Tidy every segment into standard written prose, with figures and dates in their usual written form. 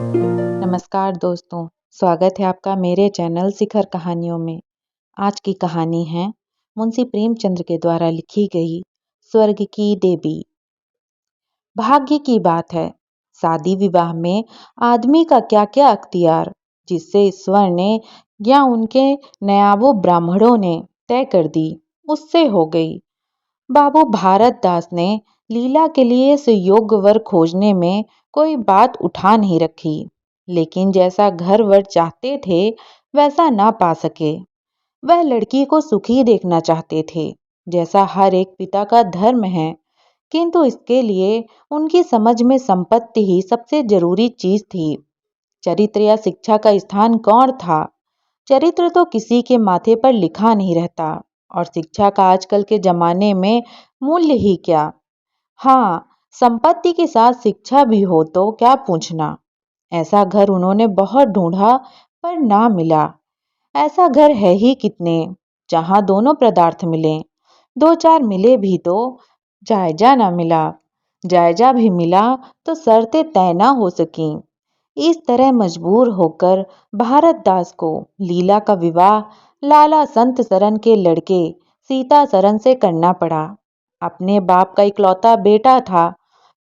नमस्कार दोस्तों, स्वागत है आपका मेरे चैनल शिखर कहानियों में। आज की कहानी है मुंशी प्रेमचंद्र के द्वारा लिखी गई स्वर्ग की देवी। भाग्य की बात है, शादी विवाह में आदमी का क्या क्या अख्तियार, जिससे ईश्वर ने या उनके नयाबो ब्राह्मणों ने तय कर दी, उससे हो गई। बाबू भारत दास ने लीला के लिए सुयोग्य वर खोजने में कोई बात उठा नहीं रखी, लेकिन जैसा घर वर चाहते थे वैसा ना पा सके। वह लड़की को सुखी देखना चाहते थे, जैसा हर एक पिता का धर्म है, किंतु इसके लिए उनकी समझ में संपत्ति ही सबसे जरूरी चीज थी। चरित्र या शिक्षा का स्थान कौन था? चरित्र तो किसी के माथे पर लिखा नहीं रहता, और शिक्षा का आजकल के जमाने में मूल्य ही क्या। हाँ, संपत्ति के साथ शिक्षा भी हो तो क्या पूछना। ऐसा घर उन्होंने बहुत ढूंढा पर ना मिला। ऐसा घर है ही कितने जहां दोनों पदार्थ मिले। दो चार मिले भी तो जायजा ना मिला। जायजा भी मिला तो शर्तें तय ना हो सकी। इस तरह मजबूर होकर भारत दास को लीला का विवाह लाला संत सरन के लड़के सीता सरन से करना पड़ा। अपने बाप का इकलौता बेटा था,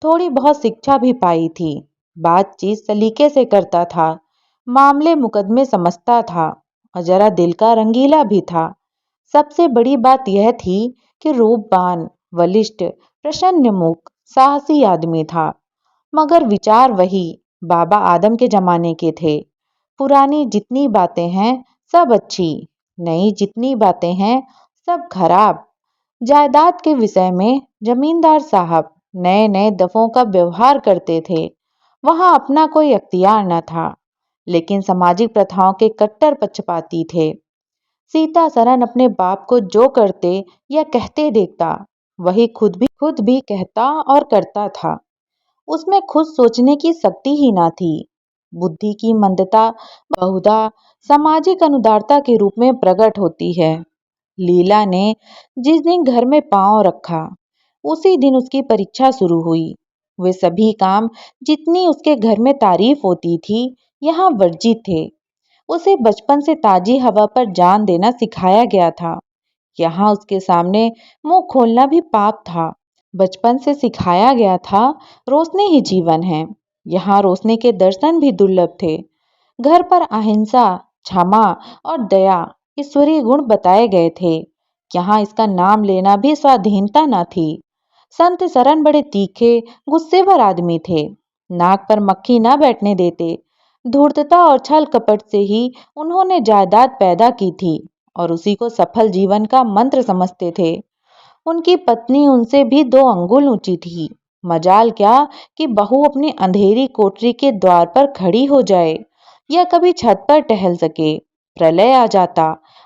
थोड़ी बहुत शिक्षा भी पाई थी, बातचीत सलीके से करता था, मामले मुकदमे समझता था, और जरा दिल का रंगीला भी था। सबसे बड़ी बात यह थी कि रूपवान, बलिष्ठ, प्रसन्न मुख, साहसी आदमी था। मगर विचार वही बाबा आदम के जमाने के थे। पुरानी जितनी बातें हैं सब अच्छी, नई जितनी बातें हैं सब खराब। जायदाद के विषय में जमींदार साहब नए नए दफों का व्यवहार करते थे। वहां अपना कोई अख्तियार न था, लेकिन सामाजिक प्रथाओं के कट्टर पक्षपाती थे। सीता सरन अपने बाप को जो करते या कहते देखता, वही खुद भी कहता और करता था। उसमें खुद सोचने की शक्ति ही ना थी। बुद्धि की मंदता बहुधा सामाजिक अनुदारता के रूप में प्रकट होती है। लीला ने जिस दिन घर में पांव रखा, उसी दिन उसकी परीक्षा शुरू हुई। वे सभी काम जितनी उसके घर में तारीफ होती थी, यहाँ वर्जित थे। उसे बचपन से ताजी हवा पर जान देना सिखाया गया था। यहाँ उसके सामने मुंह खोलना भी पाप था। बचपन से सिखाया गया था रोशनी ही जीवन है। यहाँ रोशनी के दर्शन भी दुर्लभ थे। घर पर अहिंसा, क्षमा और दया ईश्वरीय गुण बताए गए थे। यहाँ इसका नाम लेना भी स्वाधीनता न थी। संत सरन बड़े तीखे, गुस्सेभर आदमी थे। नाक पर मक्खी ना बैठने देते। धूर्तता और छल कपट से ही उन्होंने जायदाद पैदा की थी और उसी को सफल जीवन का मंत्र समझते थे। उनकी पत्नी उनसे भी 2 अंगुल ऊंची थी। मजाल क्या कि बहू अपनी अंधेरी कोठरी के द्वार पर खड़ी हो जाए या कभी छत पर टहल सके। प्रलय आ जाता,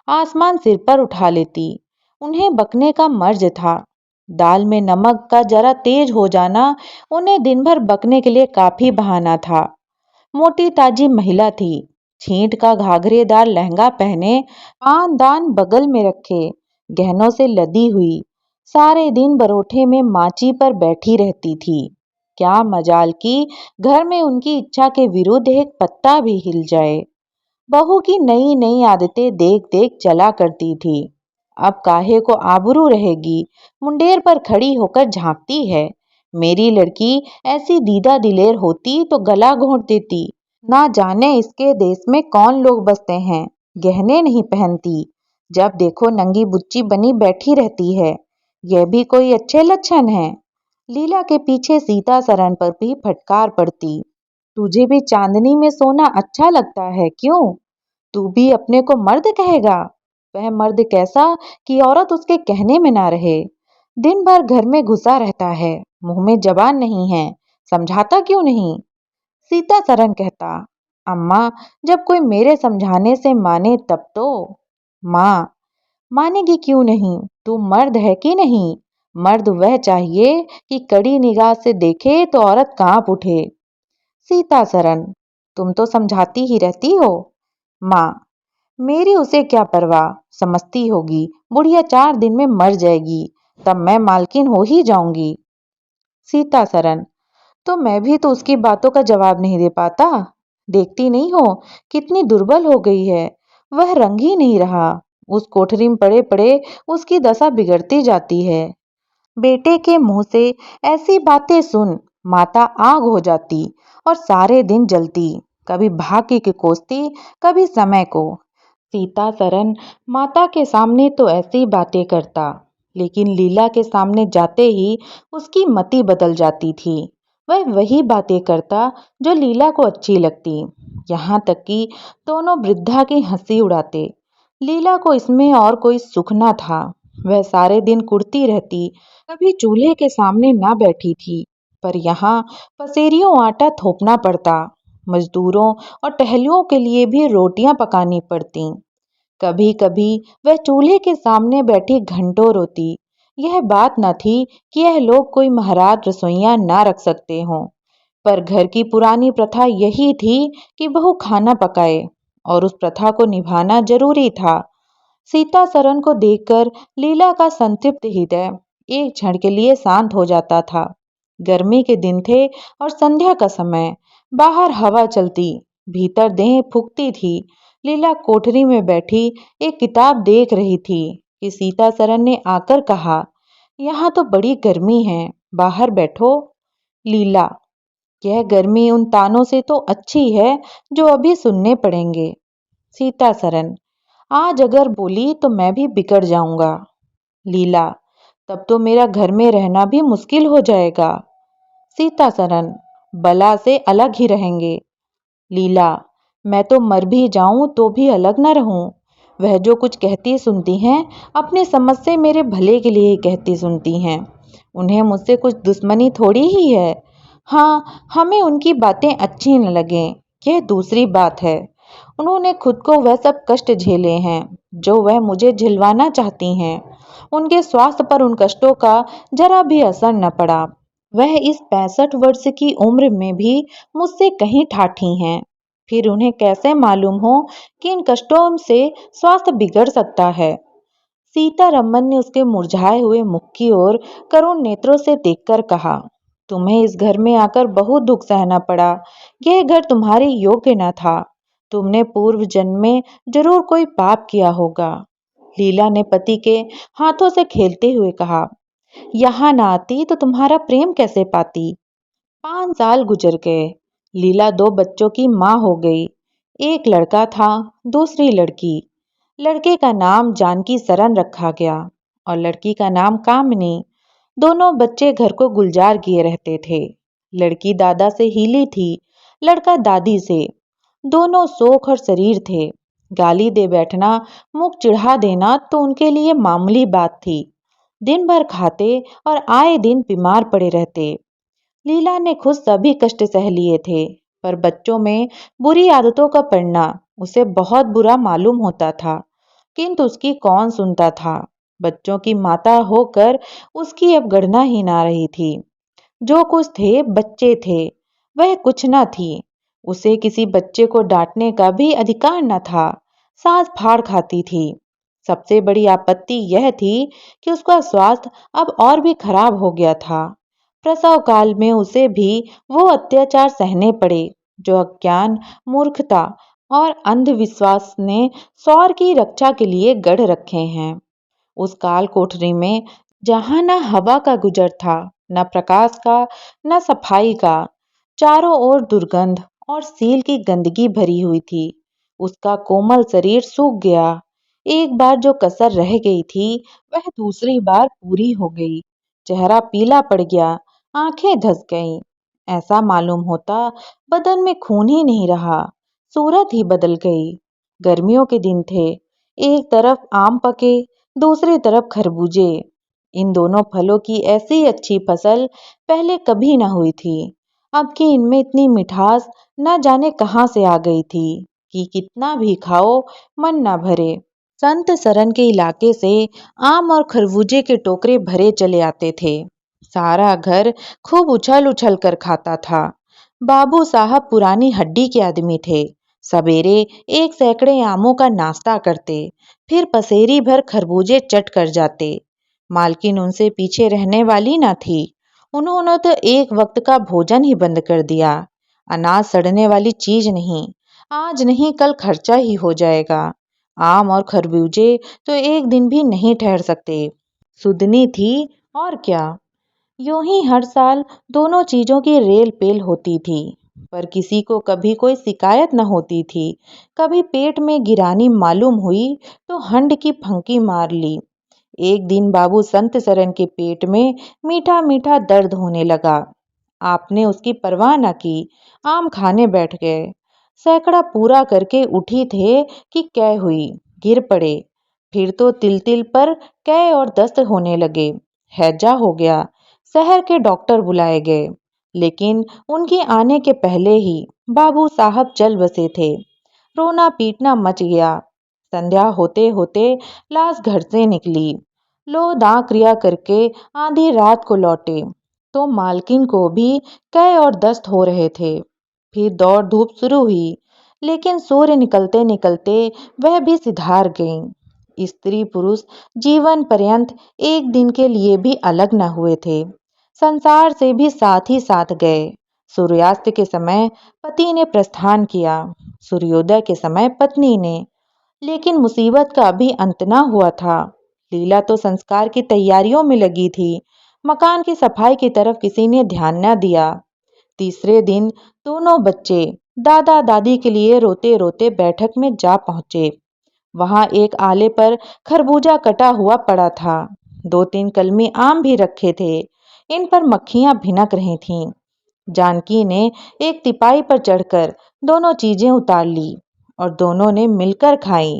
आसमान सिर पर उठा लेती। उन्हें बकने का मर्ज था। दाल में नमक का जरा तेज हो जाना उन्हें दिन भर बकने के लिए काफी बहाना था। मोटी ताजी महिला थी। छींट का घाघरेदार लहंगा पहने, पान दान बगल में रखे, गहनों से लदी हुई, सारे दिन बरोठे में माची पर बैठी रहती थी। क्या मजाल की घर में उनकी इच्छा के विरुद्ध एक पत्ता भी हिल जाए। बहू की नई नई आदतें देख देख चला करती थी। अब काहे को आबरू रहेगी, मुंडेर पर खड़ी होकर झांकती है। मेरी लड़की ऐसी दीदा दिलेर होती तो गला घोंट देती। ना जाने इसके देश में कौन लोग बसते हैं, गहने नहीं पहनती, जब देखो नंगी बुच्ची बनी बैठी रहती है। यह भी कोई अच्छे लक्षण है? लीला के पीछे सीता सरन पर भी फटकार पड़ती। तुझे भी चांदनी में सोना अच्छा लगता है क्यों? तू भी अपने को मर्द कहेगा? वह मर्द कैसा कि औरत उसके कहने में ना रहे। दिन भर घर में घुसा रहता है, मुंह में जबान नहीं है, समझाता क्यों नहीं? सीता सरन कहता, अम्मा, जब कोई मेरे समझाने से माने तब तो। माँ, मानेगी क्यों नहीं? तू मर्द है कि नहीं? मर्द वह चाहिए कि कड़ी निगाह से देखे तो औरत कांप उठे। सीता सरन, तुम तो समझाती ही रहती हो। माँ, मेरी उसे क्या परवाह, समझती होगी बुढ़िया 4 दिन में मर जाएगी, तब मैं मालकिन हो ही जाऊंगी। सीता सरन, तो मैं भी तो उसकी बातों का जवाब नहीं दे पाता। देखती नहीं हो कितनी दुर्बल हो गई है। वह रंग ही नहीं रहा। उस कोठरी में पड़े पड़े उसकी दशा बिगड़ती जाती है। बेटे के मुंह से ऐसी बातें सुन माता आग हो जाती और सारे दिन जलती, कभी भाग्य की कोसती, कभी समय को। सीता सरन माता के सामने तो ऐसी बातें करता, लेकिन लीला के सामने जाते ही उसकी मति बदल जाती थी। वह वही बातें करता जो लीला को अच्छी लगती। यहाँ तक कि दोनों वृद्धा की हंसी उड़ाते। लीला को इसमें और कोई सुख न था। वह सारे दिन कुढ़ती रहती, कभी चूल्हे के सामने ना बैठी थी। पर यहाँ पसेरियों आटा थोपना पड़ता, मजदूरों और टहलियों के लिए भी रोटियां पकानी पड़ती। कभी कभी वह चूल्हे के सामने बैठी घंटों रोती। यह बात न थी कि यह लोग कोई महाराज रसोइया ना रख सकते हों, पर घर की पुरानी प्रथा यही थी कि बहू खाना पकाए, और उस प्रथा को निभाना जरूरी था। सीता सरन को देखकर लीला का संतृप्त हृदय एक क्षण के लिए शांत हो जाता था। गर्मी के दिन थे और संध्या का समय। बाहर हवा चलती, भीतर देह फूकती थी। लीला कोठरी में बैठी एक किताब देख रही थी कि सीता सरन ने आकर कहा, यहाँ तो बड़ी गर्मी है, बाहर बैठो। लीला, यह गर्मी उन तानों से तो अच्छी है जो अभी सुनने पड़ेंगे। सीता सरन, आज अगर बोली तो मैं भी बिगड़ जाऊंगा। लीला, तब तो मेरा घर में रहना भी मुश्किल हो जाएगा। सीता सरन, बला से अलग ही रहेंगे। लीला, मैं तो मर भी जाऊं तो भी अलग न रहूं। वह जो कुछ कहती सुनती हैं, अपनी समझ से मेरे भले के लिए ही कहती सुनती हैं। उन्हें मुझसे कुछ दुश्मनी थोड़ी ही है। हाँ, हमें उनकी बातें अच्छी न लगें, यह दूसरी बात है। उन्होंने खुद को वह सब कष्ट झेले हैं जो वह मुझे झिलवाना चाहती हैं। उनके स्वास्थ्य पर उन कष्टों का जरा भी असर न पड़ा। वह इस 65 वर्ष की उम्र में भी मुझसे कहीं ठाठी हैं। फिर उन्हें कैसे मालूम हो कि इन कष्टों से स्वास्थ्य बिगड़ सकता है। सीतारमन ने उसके मुरझाए हुए मुख की ओर करुण नेत्रों से देखकर कहा, तुम्हें इस घर में आकर बहुत दुख सहना पड़ा। यह घर तुम्हारे योग्य न था। तुमने पूर्व जन्म में जरूर कोई पाप किया होगा। लीला ने पति के हाथों से खेलते हुए कहा, यहाँ न आती तो तुम्हारा प्रेम कैसे पाती। 5 साल गुजर गए। लीला 2 बच्चों की माँ हो गई। एक लड़का था, दूसरी लड़की। लड़के का नाम जानकी सरन रखा गया और लड़की का नाम कामिनी। दोनों बच्चे घर को गुलजार किए रहते थे। लड़की दादा से हीली थी, लड़का दादी से। दोनों शोक और शरीर थे। गाली दे बैठना, मुख चिढ़ा देना तो उनके लिए मामूली बात थी। दिन भर खाते और आए दिन बीमार पड़े रहते। लीला ने खुद सभी कष्ट सह लिए थे, पर बच्चों में बुरी आदतों का पड़ना उसे बहुत बुरा मालूम होता था, किंतु उसकी कौन सुनता था। बच्चों की माता होकर उसकी अब गणना ही ना रही थी। जो कुछ थे बच्चे थे, वह कुछ न थी। उसे किसी बच्चे को डांटने का भी अधिकार न था। सांस फाड़ खाती थी। सबसे बड़ी आपत्ति यह थी कि उसका स्वास्थ्य अब और भी खराब हो गया था। प्रसव काल में उसे भी वो अत्याचार सहने पड़े जो अज्ञान, मूर्खता और अंधविश्वास ने सौर की रक्षा के लिए गढ़ रखे हैं। उस काल कोठरी में जहां न हवा का गुजर था, न प्रकाश का, न सफाई का, चारों ओर दुर्गंध और सील की गंदगी भरी हुई थी। उसका कोमल शरीर सूख गया। एक बार जो कसर रह गई थी वह दूसरी बार पूरी हो गई। चेहरा पीला पड़ गया, आंखें धस गईं। ऐसा मालूम होता बदन में खून ही नहीं रहा, सूरत ही बदल गई। गर्मियों के दिन थे। एक तरफ आम पके, दूसरी तरफ खरबूजे। इन दोनों फलों की ऐसी अच्छी फसल पहले कभी न हुई थी। अब कि इनमें इतनी मिठास न जाने कहाँ से आ गई थी कि कितना भी खाओ मन न भरे। संत सरन के इलाके से आम और खरबूजे के टोकरे भरे चले आते थे। सारा घर खूब उछल उछल कर खाता था। बाबू साहब पुरानी हड्डी के आदमी थे। सवेरे 1 सैकड़े आमों का नाश्ता करते, फिर पसेरी भर खरबूजे चट कर जाते। मालकिन उनसे पीछे रहने वाली न थी। उन्होंने तो एक वक्त का भोजन ही बंद कर दिया। अनाज सड़ने वाली चीज नहीं, आज नहीं कल खर्चा ही हो जाएगा। आम और खरबूजे तो एक दिन भी नहीं ठहर सकते। सुदनी थी और क्या। यूं ही हर साल दोनों चीजों की रेल पेल होती थी, पर किसी को कभी कोई शिकायत न होती थी। कभी पेट में गिरानी मालूम हुई तो हंड की फंकी मार ली। एक दिन बाबू संत सरन के पेट में मीठा मीठा दर्द होने लगा। आपने उसकी परवाह न की, आम खाने बैठ गए। सैकड़ा पूरा करके उठी थे कि कै हुई, गिर पड़े। फिर तो तिल तिल पर कै और दस्त होने लगे। हैजा हो गया। शहर के डॉक्टर बुलाए गए, लेकिन उनके आने के पहले ही बाबू साहब चल बसे थे। रोना पीटना मच गया। संध्या होते होते लाश घर से निकली। लो दाह क्रिया करके आधी रात को लौटे तो मालकिन को भी कै और दस्त हो रहे थे। फिर दौड़ धूप शुरू हुई, लेकिन सूर्य निकलते निकलते वह भी सिधार गईं। स्त्री पुरुष जीवन पर्यंत एक दिन के लिए भी अलग न हुए थे। संसार से भी साथ ही साथ गए। सूर्यास्त के समय पति ने प्रस्थान किया, सूर्योदय के समय पत्नी ने। लेकिन मुसीबत का अभी अंत ना हुआ था। लीला तो संस्कार की तैयारियों में लगी थी। मकान की सफाई की तरफ किसी ने ध्यान न दिया। तीसरे दिन दोनों बच्चे दादा दादी के लिए रोते रोते बैठक में जा पहुंचे। वहां एक आले पर खरबूजा कटा हुआ पड़ा था। दो तीन कलमी आम भी रखे थे। इन पर मक्खियां भिनक रही थीं। जानकी ने एक तिपाई पर चढ़कर दोनों चीजें उतार ली और दोनों ने मिलकर खाई।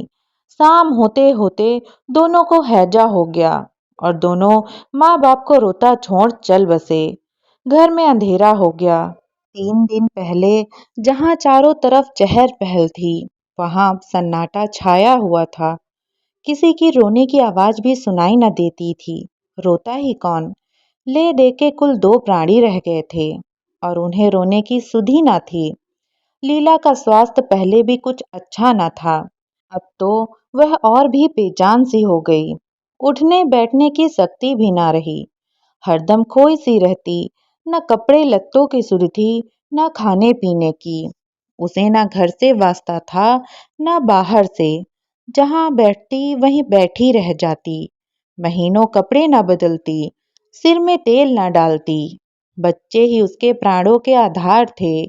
शाम होते होते दोनों को हैजा हो गया और दोनों माँ बाप को रोता छोड़ चल बसे। घर में अंधेरा हो गया। 3 दिन पहले जहाँ चारों तरफ चहल पहल थी, वहां सन्नाटा छाया हुआ था। किसी की रोने की आवाज भी सुनाई न देती थी। रोता ही कौन। ले दे के कुल 2 प्राणी रह गए थे और उन्हें रोने की सुधि न थी। लीला का स्वास्थ्य पहले भी कुछ अच्छा न था, अब तो वह और भी बेजान सी हो गई। उठने बैठने की शक्ति भी ना रही। हरदम खोई सी रहती, न कपड़े लत्तों की सुर्खी, न खाने पीने की। उसे न घर से वास्ता था, न बाहर से। जहां बैठती वहीं बैठी रह जाती। महीनों कपड़े न बदलती, सिर में तेल न डालती। बच्चे ही उसके प्राणों के आधार थे।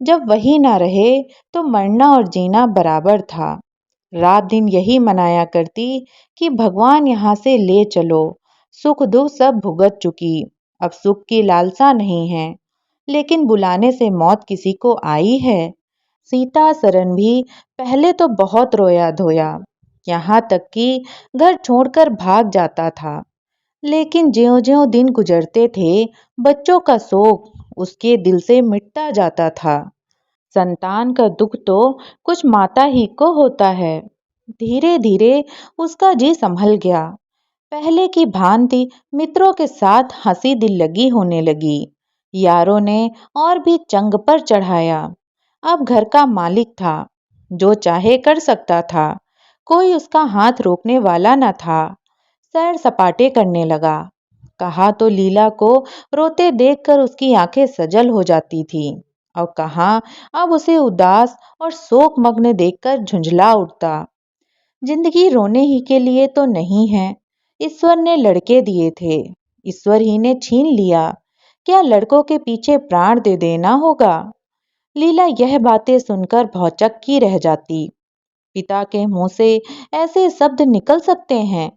जब वही न रहे तो मरना और जीना बराबर था। रात दिन यही मनाया करती कि भगवान यहाँ से ले चलो। सुख दुख सब भुगत चुकी, अब सुख की लालसा नहीं है। लेकिन बुलाने से मौत किसी को आई है। सीता सरन भी पहले तो बहुत रोया धोया, यहाँ तक कि घर छोड़कर भाग जाता था। लेकिन ज्यों-ज्यों दिन गुजरते थे, बच्चों का शोक उसके दिल से मिटता जाता था। संतान का दुख तो कुछ माता ही को होता है। धीरे धीरे उसका जी संभल गया। पहले की भांति मित्रों के साथ हंसी दिल लगी होने लगी। यारों ने और भी चंग पर चढ़ाया। अब घर का मालिक था, जो चाहे कर सकता था। कोई उसका हाथ रोकने वाला न था। सैर सपाटे करने लगा। कहा तो लीला को रोते देखकर उसकी आंखें सजल हो जाती थी, और कहा अब उसे उदास और शोकमग्न देखकर झुंझला उठता। जिंदगी रोने ही के लिए तो नहीं है। ईश्वर ने लड़के दिए थे, ईश्वर ही ने छीन लिया। क्या लड़कों के पीछे प्राण दे देना होगा। लीला यह बातें सुनकर भौचक्की रह जाती। पिता के मुंह से ऐसे शब्द निकल सकते हैं।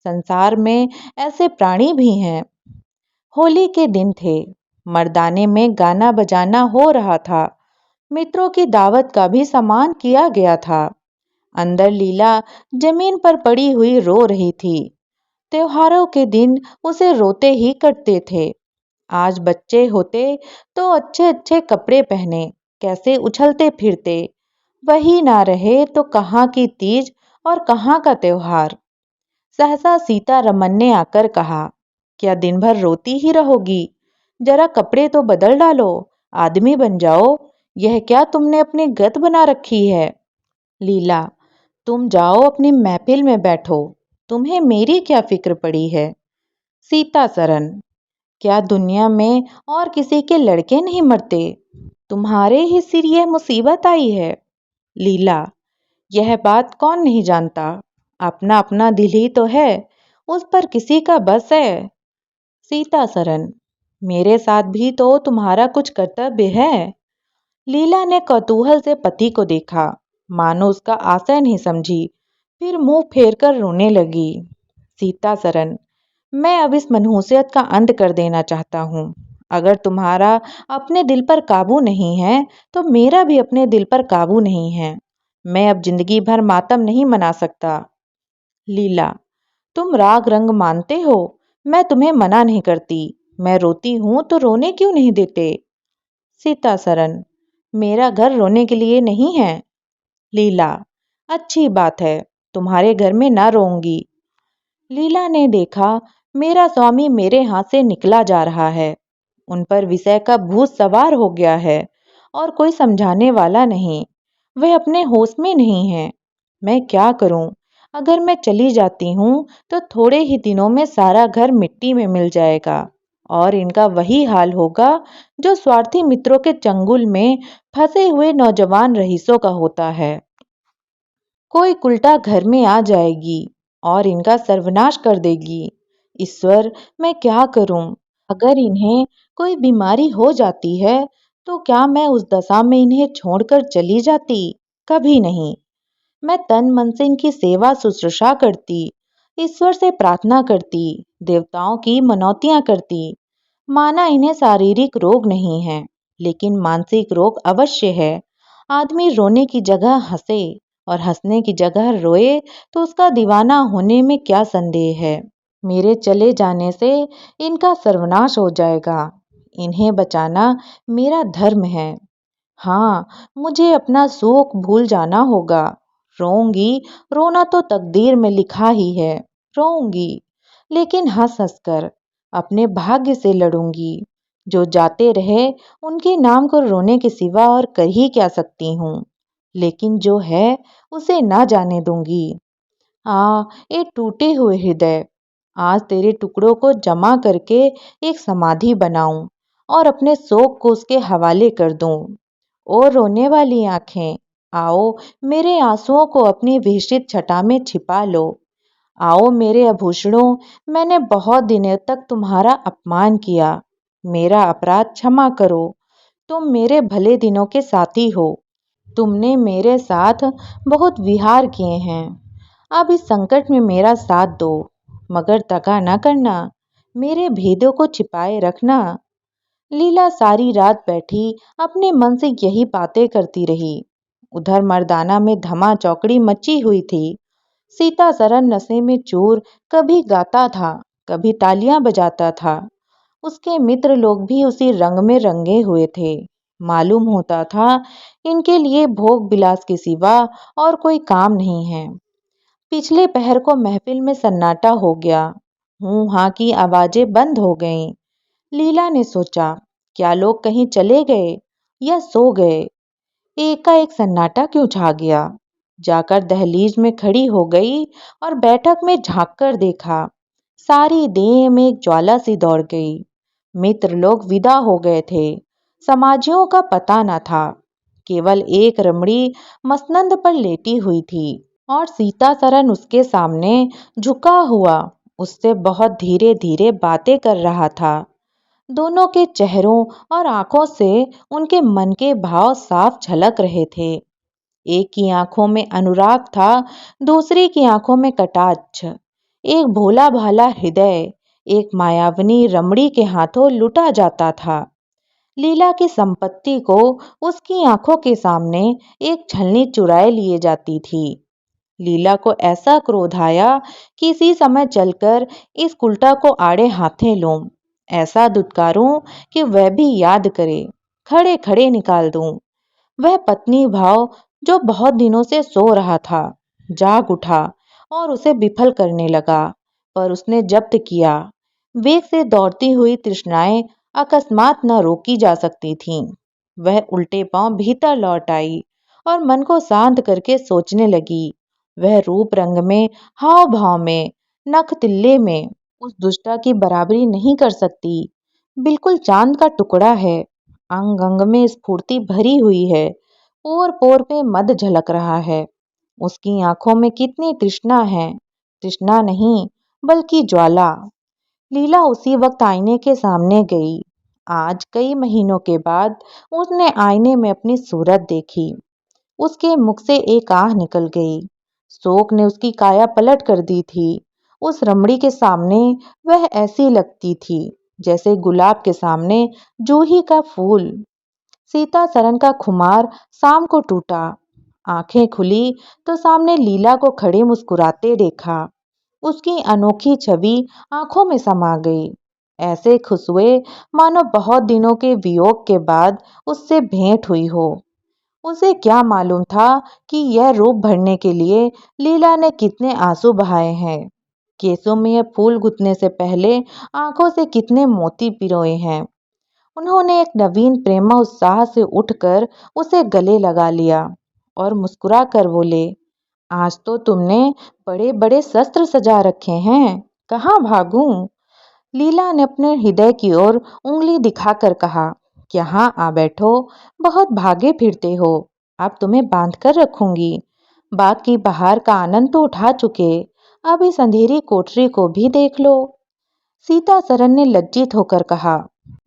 संसार में ऐसे प्राणी भी हैं। होली के दिन थे। मर्दाने में गाना बजाना हो रहा था। मित्रों की दावत का भी सामान किया गया था। अंदर लीला जमीन पर पड़ी हुई रो रही थी। त्योहारों के दिन उसे रोते ही कटते थे। आज बच्चे होते तो अच्छे अच्छे कपड़े पहने कैसे उछलते फिरते। वही ना रहे तो कहाँ की तीज और कहाँ का त्योहार। सहसा सीता रमन ने आकर कहा, क्या दिन भर रोती ही रहोगी। जरा कपड़े तो बदल डालो, आदमी बन जाओ। यह क्या तुमने अपनी गत बना रखी है। लीला, तुम जाओ अपनी महफिल में बैठो, तुम्हें मेरी क्या फिक्र पड़ी है। सीता सरन, क्या दुनिया में और किसी के लड़के नहीं मरते। तुम्हारे ही सिर यह मुसीबत आई है। लीला, यह बात कौन नहीं जानता, अपना अपना दिल ही तो है, उस पर किसी का बस है। सीता सरन, मेरे साथ भी तो तुम्हारा कुछ कर्तव्य है। लीला ने कौतूहल से पति को देखा, मानो उसका आशय नहीं समझी, फिर मुंह फेर कर रोने लगी। सीता सरन, मैं अब इस मनहूसियत का अंत कर देना चाहता हूँ। अगर तुम्हारा अपने दिल पर काबू नहीं है तो मेरा भी अपने दिल पर काबू नहीं है। मैं अब जिंदगी भर मातम नहीं मना सकता। लीला, तुम राग रंग मानते हो, मैं तुम्हें मना नहीं करती। मैं रोती हूँ तो रोने क्यों नहीं देते। सीता सरन, मेरा घर रोने के लिए नहीं है। लीला, अच्छी बात है, तुम्हारे घर में ना रोऊंगी। लीला ने देखा मेरा स्वामी मेरे हाथ से निकला जा रहा है, उन पर विषय का भूत सवार हो गया है और कोई समझाने वाला नहीं। वह अपने होश में नहीं है। मैं क्या करूं? अगर मैं चली जाती हूँ तो थोड़े ही दिनों में सारा घर मिट्टी में मिल जाएगा और इनका वही हाल होगा जो स्वार्थी मित्रों के चंगुल में फंसे हुए नौजवान रईसों का होता है। कोई उल्टा घर में आ जाएगी और इनका सर्वनाश कर देगी। ईश्वर, मैं क्या करूं? अगर इन्हें कोई बीमारी हो जाती है तो क्या मैं उस दशा में इन्हें छोड़कर चली जाती? कभी नहीं। मैं तन मन से इनकी सेवा शुश्रूषा करती, ईश्वर से प्रार्थना करती, देवताओं की मनौतियां करती। माना इन्हें शारीरिक रोग नहीं है, लेकिन मानसिक रोग अवश्य है। आदमी रोने की जगह हंसे और हंसने की जगह रोए तो उसका दीवाना होने में क्या संदेह है। मेरे चले जाने से इनका सर्वनाश हो जाएगा। इन्हें बचाना मेरा धर्म है। हाँ, मुझे अपना शोक भूल जाना होगा। रोऊंगी, रोना तो तकदीर में लिखा ही है। रोऊंगी, लेकिन हंस हंस कर अपने भाग्य से लड़ूंगी। जो जाते रहे उनके नाम को रोने के सिवा और कर ही क्या सकती हूँ। लेकिन जो है उसे ना जाने दूंगी। एक टूटे हुए हृदय, आज तेरे टुकड़ों को जमा करके एक समाधि बनाऊं और अपने शोक को उसके हवाले कर दूं। ओ रोने वाली आंखें, आओ मेरे आंसुओं को अपनी विहसित छटा में छिपा लो। आओ मेरे आभूषणों, मैंने बहुत दिनों तक तुम्हारा अपमान किया। मेरा अपराध क्षमा करो। तुम मेरे भले दिनों के साथी हो। तुमने मेरे साथ बहुत विहार किए हैं। अब इस संकट में मेरा साथ दो, मगर दगा न करना। मेरे भेदों को छिपाए रखना। लीला सारी रात बैठी अपने मन से यही बातें करती रही। उधर मर्दाना में धमा चौकड़ी मची हुई थी। सीता सरन नशे में चूर, कभी गाता था, कभी तालियां बजाता था। उसके मित्र लोग भी उसी रंग में रंगे हुए थे। मालूम होता था इनके लिए भोग विलास के सिवा और कोई काम नहीं है। पिछले पहर को महफिल में सन्नाटा हो गया। हूँ हाँ की आवाजें बंद हो गईं। लीला ने सोचा, क्या लोग कहीं चले गए या सो गए। एकाएक सन्नाटा क्यों छा गया। जाकर दहलीज में खड़ी हो गई और बैठक में झांक कर देखा। सारी देह में एक ज्वाला सी दौड़ गई। मित्र लोग विदा हो गए थे। समाजियों का पता न था। केवल एक रमणी मसनंद पर लेटी हुई थी और सीता सरन उसके सामने झुका हुआ उससे बहुत धीरे धीरे बातें कर रहा था। दोनों के चेहरों और आंखों से उनके मन के भाव साफ झलक रहे थे। एक की आंखों में अनुराग था, दूसरी की आंखों में कटाक्ष। एक भोला भाला हृदय एक मायावनी रमणी के हाथों लुटा जाता था। लीला की संपत्ति को उसकी आंखों के सामने एक छलनी चुराए लिए जाती थी। लीला को ऐसा क्रोध आया कि इसी समय चलकर इस उल्टा को आड़े हाथे लूं, ऐसा दुत्कारूं कि वह भी याद करे, खड़े खड़े निकाल दूं। वह पत्नी भाव जो बहुत दिनों से सो रहा था जाग उठा और उसे विफल करने लगा, पर उसने जब्त किया। वेग से दौड़ती हुई तृष्णाएं अकस्मात न रोकी जा सकती थीं। वह उल्टे पांव भीतर लौट आई और मन को शांत करके सोचने लगी। वह रूप रंग में, हाव भाव में, नख तिल्ले में उस दुष्टा की बराबरी नहीं कर सकती। बिल्कुल चांद का टुकड़ा है। अंग अंग में स्फूर्ति भरी हुई है, पोर पोर पे मद झलक रहा है। उसकी आंखों में कितनी तृष्णा है, तृष्णा नहीं बल्कि ज्वाला। लीला उसी वक्त आईने के सामने गई। आज कई महीनों के बाद उसने आईने में अपनी सूरत देखी। उसके मुख से एक आह निकल गई। शोक ने उसकी काया पलट कर दी थी। उस रमणी के सामने वह ऐसी लगती थी जैसे गुलाब के सामने जूही का फूल। सीता सरन का खुमार शाम को टूटा। आंखें खुली तो सामने लीला को खड़े मुस्कुराते देखा। उसकी अनोखी छवि आंखों में समा गई। ऐसे खुश हुए मानो बहुत दिनों के वियोग के बाद उससे भेंट हुई हो। उसे क्या मालूम था कि यह रूप भरने के लिए लीला ने कितने आंसू बहाए हैं। केसों में यह फूल गुथने से पहले आंखों से कितने मोती पिरोए हैं। उन्होंने एक नवीन प्रेमा उत्साह से उठकर उसे गले लगा लिया और मुस्कुरा कर बोले, आज तो तुमने बड़े बड़े शस्त्र सजा रखे हैं, कहाँ भागूं? लीला ने अपने हृदय की ओर उंगली दिखाकर कहा, यहाँ आ बैठो, बहुत भागे फिरते हो, अब तुम्हें बांध कर रखूंगी। बाग की बहार का आनंद तो उठा चुके, अब इस अंधेरी कोठरी को भी देख लो। सीता सरन ने लज्जित होकर कहा,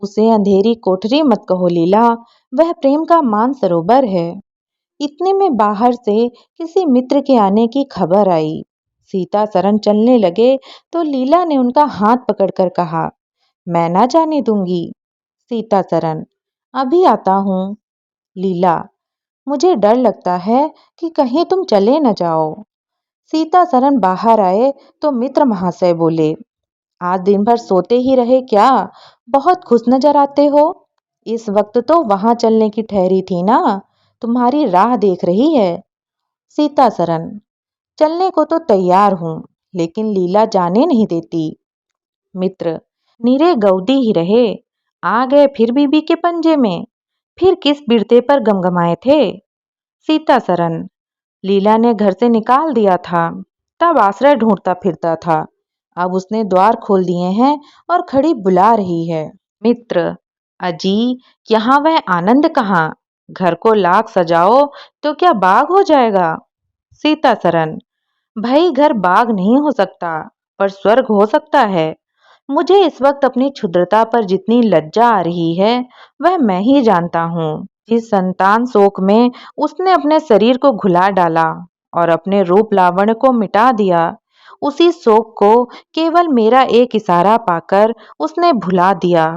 उसे अंधेरी कोठरी मत कहो लीला, वह प्रेम का मान सरोवर है। इतने में बाहर से किसी मित्र के आने की खबर आई। सीता सरन चलने लगे तो लीला ने उनका हाथ पकड़कर कहा, मैं ना जाने दूंगी। सीता सरन, अभी आता हूँ। लीला, मुझे डर लगता है कि कहीं तुम चले न जाओ। सीता सरन बाहर आए तो मित्र महाशय बोले, आज दिन भर सोते ही रहे क्या? बहुत खुश नजर आते हो। इस वक्त तो वहां चलने की ठहरी थी ना, तुम्हारी राह देख रही है। सीता सरन, चलने को तो तैयार हूं, लेकिन लीला जाने नहीं देती। मित्र, नीरे गौदी ही रहे, आ गए फिर बीबी के पंजे में। फिर किस बिरते पर गमगमाए थे? सीता सरन, लीला ने घर से निकाल दिया था, तब आश्रय ढूंढता फिरता था। अब उसने द्वार खोल दिए हैं और खड़ी बुला रही है। मित्र, अजी, यहाँ वह आनंद कहाँ? घर को लाख सजाओ तो क्या बाग हो जाएगा? सीता सरन, भाई घर बाग नहीं हो सकता, पर स्वर्ग हो सकता है। मुझे इस वक्त अपनी क्षुद्रता पर जितनी लज्जा आ रही है वह मैं ही जानता हूँ। जिस संतान शोक में उसने अपने शरीर को घुला डाला और अपने रूप लावण्य को मिटा दिया, उसी शोक को केवल मेरा एक इशारा पाकर उसने भुला दिया।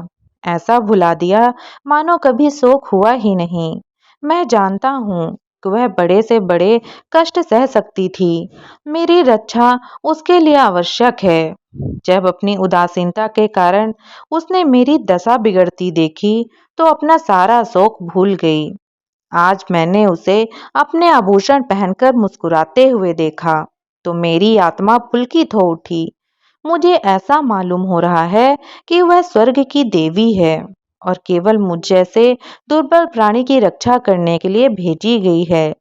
ऐसा भुला दिया मानो कभी शोक हुआ ही नहीं। मैं जानता हूँ कि वह बड़े से बड़े कष्ट सह सकती थी। मेरी रक्षा उसके लिए आवश्यक है। जब अपनी उदासीनता के कारण उसने मेरी दशा बिगड़ती देखी तो अपना सारा शोक भूल गई। आज मैंने उसे अपने आभूषण पहनकर मुस्कुराते हुए देखा तो मेरी आत्मा पुलकित हो उठी। मुझे ऐसा मालूम हो रहा है कि वह स्वर्ग की देवी है और केवल मुझ जैसे दुर्बल प्राणी की रक्षा करने के लिए भेजी गई है।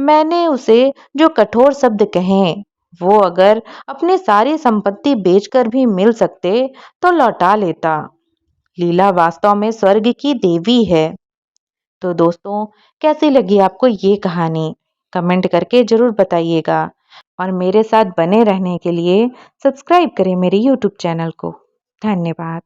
मैंने उसे जो कठोर शब्द कहे वो अगर अपनी सारी संपत्ति बेचकर भी मिल सकते तो लौटा लेता। लीला वास्तव में स्वर्ग की देवी है। तो दोस्तों, कैसी लगी आपको ये कहानी? कमेंट करके ज़रूर बताइएगा और मेरे साथ बने रहने के लिए सब्सक्राइब करें मेरे यूट्यूब चैनल को। धन्यवाद।